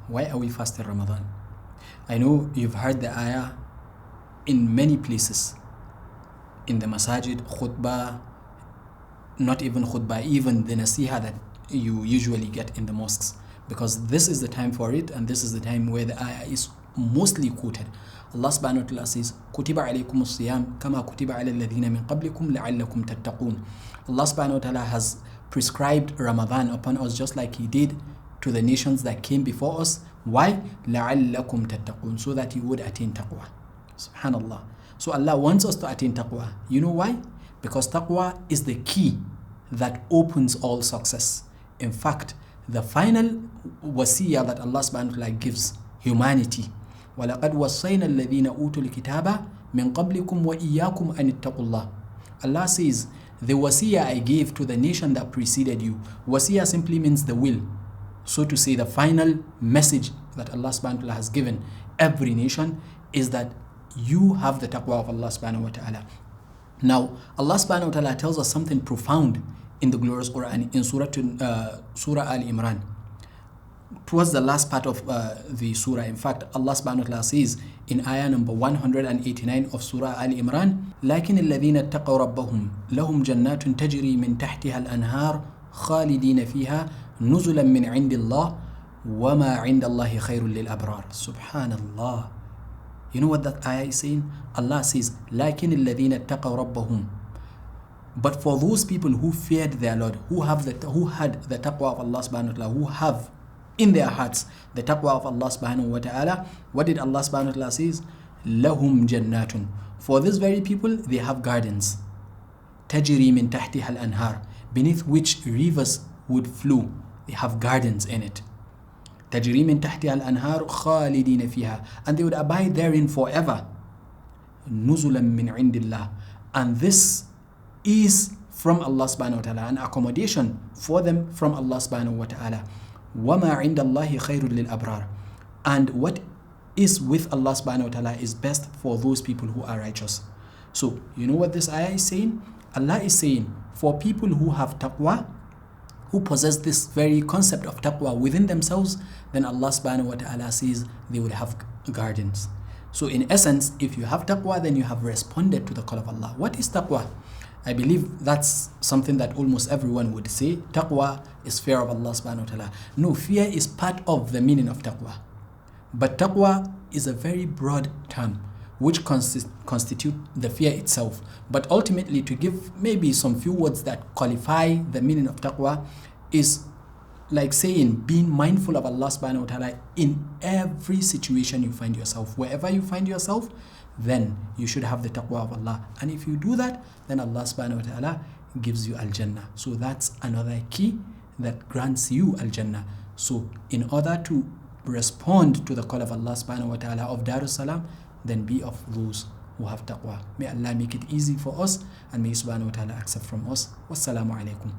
Why are we fasting Ramadan? I know you've heard the ayah in many places. In the masajid, khutbah, not even khutbah, even the nasiha that you usually get in the mosques. Because this is the time for it, and this is the time where the ayah is mostly quoted. Allah subhanahu wa ta'ala says, كُتِبَ عَلَيْكُمُ الصِّيَامُ كَمَا كُتِبَ عَلَى الَّذِينَ مِن قَبْلِكُمْ لَعَلَّكُمْ تَتَّقُونَ. Allah subhanahu wa ta'ala has prescribed Ramadan upon us just like He did to the nations that came before us. Why? لَعَلَّكُمْ تَتَّقُونَ, so that you would attain taqwa. Subhanallah. So Allah wants us to attain taqwa. You know why? Because taqwa is the key that opens all success. In fact, the final wasiyah that Allah subhanahu wa ta'ala gives humanity, وَلَقَدْ وَصَّيْنَا الَّذِينَ أُوتُوا الْكِتَابَ مِنْ قَبْلِكُمْ وَإِيَّاكُمْ أَنِ اتَّقُوا اللَّهِ. Allah says, the wasiyah I gave to the nation that preceded you. Wasiyah simply means the will. So to say, the final message that Allah subhanahu wa ta'ala has given every nation is that you have the taqwa of Allah subhanahu wa ta'ala. Now, Allah subhanahu wa ta'ala tells us something profound in the glorious Quran in Surah Al-Imran. Towards the last part of the surah, in fact, Allah subhanahu wa ta'ala says in ayah number 189 of Surah Al-Imran, لكن الذين اتقوا ربهم لهم جنات تجري من تحتها الأنهار خالدين فيها نزلا من عند الله وما عند الله خير للأبرار. Subhanallah. You know what that ayah is saying? Allah says, لكن الذين اتقوا ربهم. But for those people who feared their Lord, who had the taqwa of Allah subhanahu wa ta'ala, who have in their hearts the taqwa of Allah subhanahu wa ta'ala, what did Allah subhanahu wa ta'ala says? لهم جنات. For these very people, they have gardens. تجري من تحتها الأنهار, beneath which rivers would flow. They have gardens in it. تجري من تحتها الأنهار خالدين فيها, and they would abide therein forever. نزلا من عند الله, and this is from Allah subhanahu wa ta'ala, an accommodation for them from Allah subhanahu wa ta'ala. وَمَا عِنْدَ اللَّهِ خَيْرٌ لِلْأَبْرَارِ, and what is with Allah subhanahu wa ta'ala is best for those people who are righteous. So, you know what this ayah is saying? Allah is saying, for people who have taqwa, who possess this very concept of taqwa within themselves, then Allah subhanahu wa ta'ala says they will have gardens. So in essence, if you have taqwa, then you have responded to the call of Allah. What is taqwa? I believe that's something that almost everyone would say. Taqwa is fear of Allah subhanahu wa ta'ala. No, fear is part of the meaning of taqwa. But taqwa is a very broad term which constitute the fear itself. But ultimately, to give maybe some few words that qualify the meaning of taqwa is like saying being mindful of Allah subhanahu wa ta'ala in every situation you find yourself. Wherever you find yourself, then you should have the taqwa of Allah. And if you do that, then Allah subhanahu wa ta'ala gives you al-Jannah. So that's another key that grants you al-Jannah. So in order to respond to the call of Allah subhanahu wa ta'ala of Darus Salam, then be of those who have taqwa. May Allah make it easy for us, and may subhanahu wa ta'ala accept from us. Wassalamu alaikum.